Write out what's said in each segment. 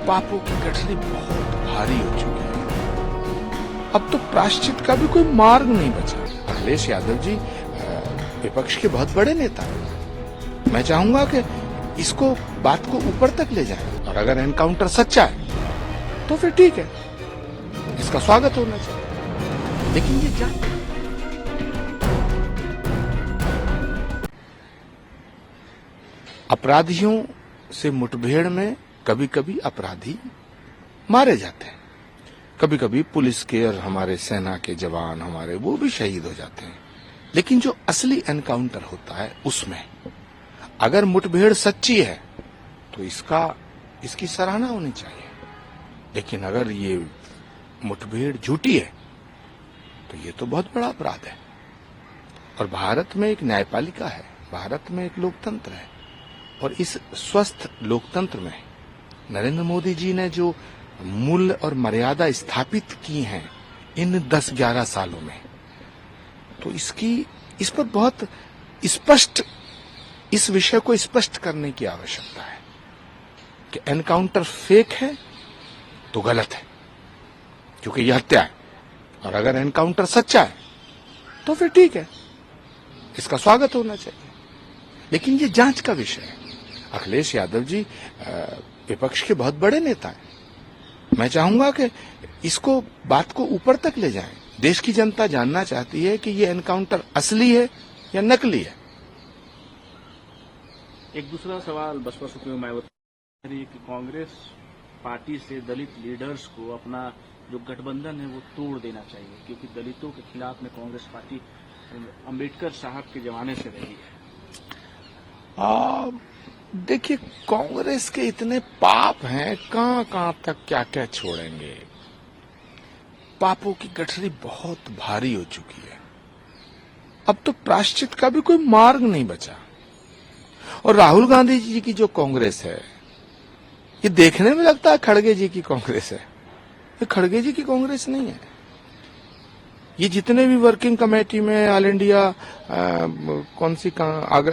पापों की गठरी बहुत भारी हो चुकी है। अब तो प्रायश्चित का भी कोई मार्ग नहीं बचा। अखिलेश यादव जी विपक्ष के बहुत बड़े नेता हैं। मैं चाहूंगा कि इसको बात को ऊपर तक ले जाएं, और अगर एनकाउंटर सच्चा है तो फिर ठीक है, इसका स्वागत होना चाहिए। लेकिन ये जान अपराधियों से मुठभेड़ में कभी कभी अपराधी मारे जाते हैं, कभी कभी पुलिस के और हमारे सेना के जवान हमारे वो भी शहीद हो जाते हैं। लेकिन जो असली एनकाउंटर होता है उसमें अगर मुठभेड़ सच्ची है तो इसकी सराहना होनी चाहिए। लेकिन अगर ये मुठभेड़ झूठी है तो ये तो बहुत बड़ा अपराध है। और भारत में एक न्यायपालिका है, भारत में एक लोकतंत्र है, और इस स्वस्थ लोकतंत्र में नरेंद्र मोदी जी ने जो मूल्य और मर्यादा स्थापित की हैं इन 10-11 सालों में, तो इस पर बहुत स्पष्ट, इस विषय को स्पष्ट करने की आवश्यकता है कि एनकाउंटर फेक है तो गलत है, क्योंकि यह हत्या है। और अगर एनकाउंटर सच्चा है तो फिर ठीक है, इसका स्वागत होना चाहिए। लेकिन ये जांच का विषय है। अखिलेश यादव जी विपक्ष के बहुत बड़े नेता हैं। मैं चाहूंगा कि इसको बात को ऊपर तक ले जाएं। देश की जनता जानना चाहती है कि ये एनकाउंटर असली है या नकली है। एक दूसरा सवाल बसपा सुप्रीमो मायावती कि कांग्रेस पार्टी से दलित लीडर्स को अपना जो गठबंधन है वो तोड़ देना चाहिए, क्योंकि दलितों के खिलाफ में कांग्रेस पार्टी अंबेडकर साहब के जमाने से रही है। देखिए, कांग्रेस के इतने पाप हैं, कहां तक क्या क्या छोड़ेंगे। पापों की गठरी बहुत भारी हो चुकी है। अब तो प्रायश्चित का भी कोई मार्ग नहीं बचा। और राहुल गांधी जी की जो कांग्रेस है, ये देखने में लगता है खड़गे जी की कांग्रेस है। ये खड़गे जी की कांग्रेस नहीं है। ये जितने भी वर्किंग कमेटी में all India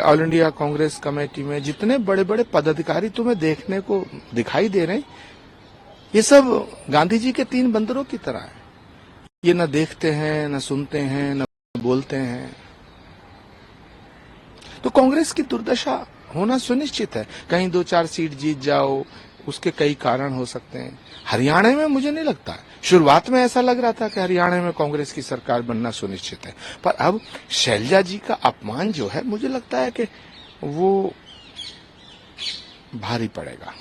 all India Congress committee में जितने बड़े बड़े पदाधिकारी तुम्हें देखने को दिखाई दे रहे हैं, ये सब गांधी जी के 3 बंदरों की तरह है। ये न देखते हैं, न सुनते हैं, न बोलते हैं। तो कांग्रेस की दुर्दशा होना सुनिश्चित है। कहीं 2-4 सीट जीत जाओ, उसके कई कारण हो सकते हैं। हरियाणा में मुझे नहीं लगता, शुरुआत में ऐसा लग रहा था कि हरियाणा में कांग्रेस की सरकार बनना सुनिश्चित है, पर अब शैलजा जी का अपमान जो है, मुझे लगता है कि वो भारी पड़ेगा।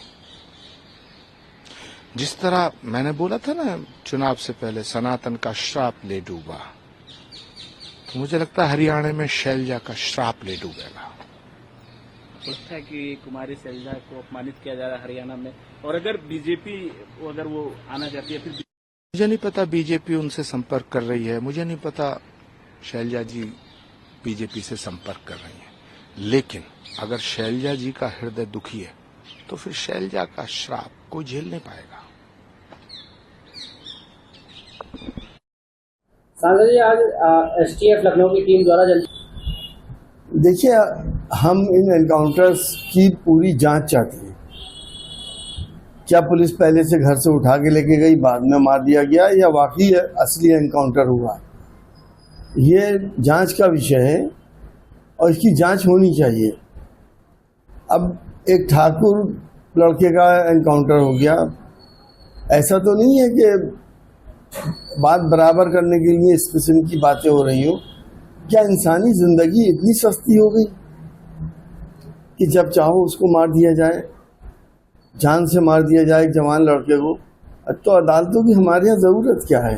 जिस तरह मैंने बोला था ना चुनाव से पहले, सनातन का श्राप ले डूबा, तो मुझे लगता है हरियाणा में शैलजा का श्राप ले डूबेगा। लगता है कि कुमारी शैलजा को अपमानित किया जा रहा है हरियाणा में, और अगर बीजेपी अगर वो आना चाहती है फिर मुझे नहीं पता बीजेपी उनसे संपर्क कर रही है, मुझे नहीं पता शैलजा जी बीजेपी से संपर्क कर रही हैं। लेकिन अगर शैलजा जी का हृदय दुखी है तो फिर शैलजा का श्राप कोई झेल नहीं पाएगा। सांसद जी, आज एसटीएफ लखनऊ की टीम द्वारा देखिए, हम इन एनकाउंटर्स की पूरी जांच चाहते हैं। क्या पुलिस पहले से घर से उठा के लेके गई, बाद में मार दिया गया, या वाकई असली एनकाउंटर हुआ, ये जांच का विषय है और इसकी जांच होनी चाहिए। अब एक ठाकुर लड़के का एनकाउंटर हो गया, ऐसा तो नहीं है कि बात बराबर करने के लिए इस किस्म की बातें हो रही हो। क्या इंसानी जिंदगी इतनी सस्ती हो गई कि जब चाहो उसको मार दिया जाए, जान से मार दिया जाए एक जवान लड़के को? तो अदालतों की हमारे यहाँ ज़रूरत क्या है?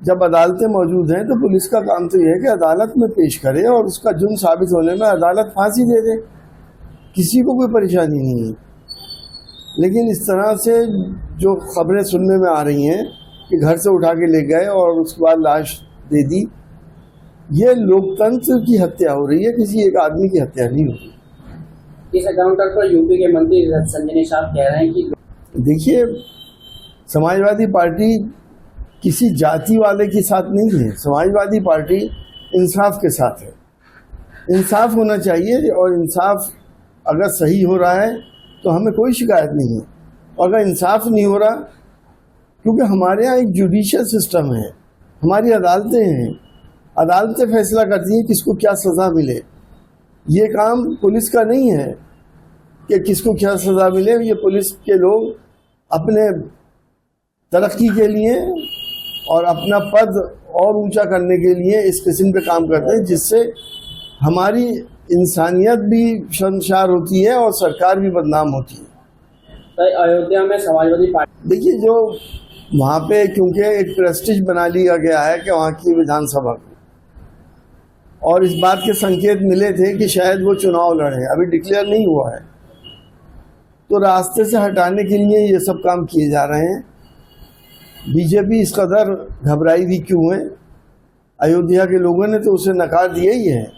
जब अदालतें मौजूद हैं तो पुलिस का काम तो यह है कि अदालत में पेश करे और उसका जुर्म साबित होने में अदालत फांसी दे दे, किसी को कोई परेशानी नहीं है। लेकिन इस तरह से जो खबरें सुनने में आ रही हैं कि घर से उठा के ले गए और उसके बाद लाश दे दी, ये लोकतंत्र की हत्या हो रही है, किसी एक आदमी की हत्या नहीं हो रही। इस एनकाउंटर पर यूपी के मंत्री संजय निषाद कह रहे हैं कि देखिए, समाजवादी पार्टी किसी जाति वाले के साथ नहीं है। समाजवादी पार्टी इंसाफ के साथ है। इंसाफ होना चाहिए, और इंसाफ अगर सही हो रहा है तो हमें कोई शिकायत नहीं है। और अगर इंसाफ नहीं हो रहा, क्योंकि हमारे यहाँ एक जुडिशियल सिस्टम है, हमारी अदालतें हैं, अदालतें फैसला करती हैं किसको क्या सजा मिले। ये काम पुलिस का नहीं है कि किसको क्या सजा मिले। ये पुलिस के लोग अपने तरक्की के लिए और अपना पद और ऊंचा करने के लिए इस किस्म के काम करते हैं, जिससे हमारी इंसानियत भी शर्मसार होती है और सरकार भी बदनाम होती है। तो अयोध्या में समाजवादी पार्टी, देखिए, जो वहाँ पे क्योंकि एक प्रेस्टिज बना लिया गया है कि वहाँ की विधानसभा को, और इस बात के संकेत मिले थे कि शायद वो चुनाव लड़े, अभी डिक्लेयर नहीं हुआ है, तो रास्ते से हटाने के लिए ये सब काम किए जा रहे हैं। बीजेपी इस कदर घबराई भी क्यों है? अयोध्या के लोगों ने तो उसे नकार दिया ही है,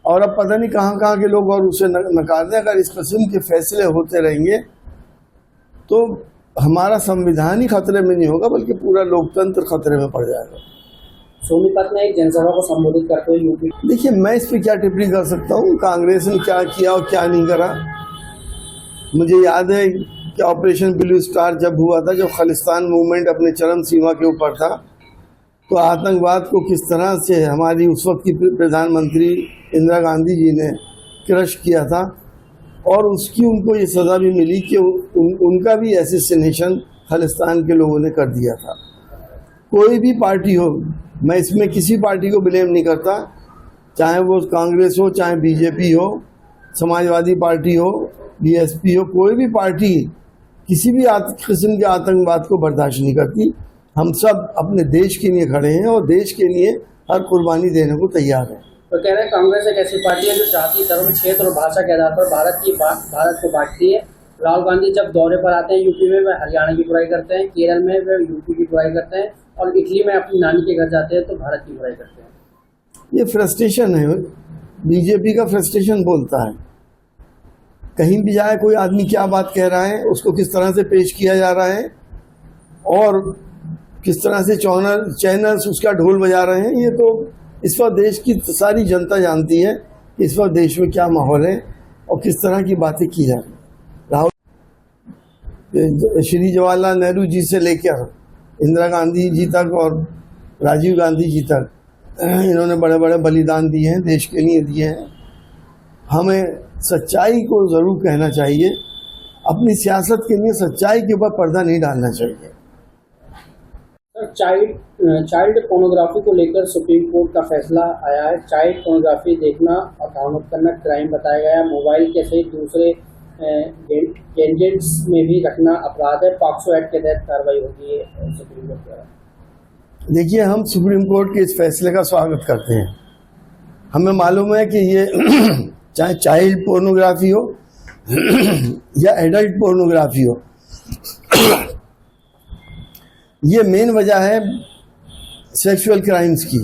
और अब पता नहीं कहाँ कहाँ के लोग और उसे नकार दें। अगर इस किस्म के फैसले होते रहेंगे तो हमारा संविधान ही खतरे में नहीं होगा, बल्कि पूरा लोकतंत्र खतरे में पड़ जाएगा। सोनीपत में एक जनसभा को संबोधित करते हुए यूपी, देखिए, मैं इस पर क्या टिप्पणी कर सकता हूँ? कांग्रेस ने क्या किया और क्या नहीं करा। मुझे याद है कि ऑपरेशन ब्लू स्टार जब हुआ था, जब खालिस्तान मूवमेंट अपने चरम सीमा के ऊपर था, तो आतंकवाद को किस तरह से हमारी उस वक्त की प्रधानमंत्री इंदिरा गांधी जी ने क्रश किया था, और उसकी उनको ये सज़ा भी मिली कि उनका भी एसेसिनेशन खालिस्तान के लोगों ने कर दिया था। कोई भी पार्टी हो, मैं इसमें किसी पार्टी को ब्लेम नहीं करता, चाहे वो कांग्रेस हो, चाहे बीजेपी हो, समाजवादी पार्टी हो, बीएसपी हो, कोई भी पार्टी किसी भी किस्म के आतंकवाद को बर्दाश्त नहीं करती। हम सब अपने देश के लिए खड़े हैं और देश के लिए हर कुर्बानी देने को तैयार हैं। तो कह रहे हैं कांग्रेस एक ऐसी पार्टी है जो जाति, धर्म, क्षेत्र और भाषा के आधार पर भारत को बांटती है। राहुल गांधी जब दौरे पर आते हैं यूपी में, वे हरियाणा की बुराई करते हैं, केरल में वे यूपी की बुराई करते हैं, और इटली में अपनी नानी के घर जाते हैं तो भारत की बुराई करते हैं। ये फ्रस्ट्रेशन है, बीजेपी का फ्रस्ट्रेशन बोलता है। कहीं भी जाए कोई आदमी क्या बात कह रहा है, उसको किस तरह से पेश किया जा रहा है, और किस तरह से चैनल्स उसका ढोल बजा रहे हैं। ये तो इस वक्त देश की सारी जनता जानती है इस वक्त देश में क्या माहौल है और किस तरह की बातें की जा रही हैं। राहुल, श्री जवाहरलाल नेहरू जी से लेकर इंदिरा गांधी जी तक और राजीव गांधी जी तक, इन्होंने बड़े बड़े बलिदान दिए हैं, देश के लिए दिए हैं। हमें सच्चाई को ज़रूर कहना चाहिए, अपनी सियासत के लिए सच्चाई के ऊपर पर्दा नहीं डालना चाहिए। चाइल्ड पोर्नोग्राफी को लेकर सुप्रीम कोर्ट का फैसला आया है। चाइल्ड पोर्नोग्राफी देखना और डाउनलोड करना क्राइम बताया गया है। मोबाइल के सहित दूसरे गैजेट्स में भी रखना अपराध है। पॉक्सो एक्ट के तहत कार्रवाई होगी सुप्रीम कोर्ट द्वारा। देखिए, हम सुप्रीम कोर्ट के इस फैसले का स्वागत करते हैं। हमें मालूम है कि ये चाहे चाइल्ड पोर्नोग्राफी हो या एडल्ट पोर्नोग्राफी हो, ये मेन वजह है सेक्सुअल क्राइम्स की।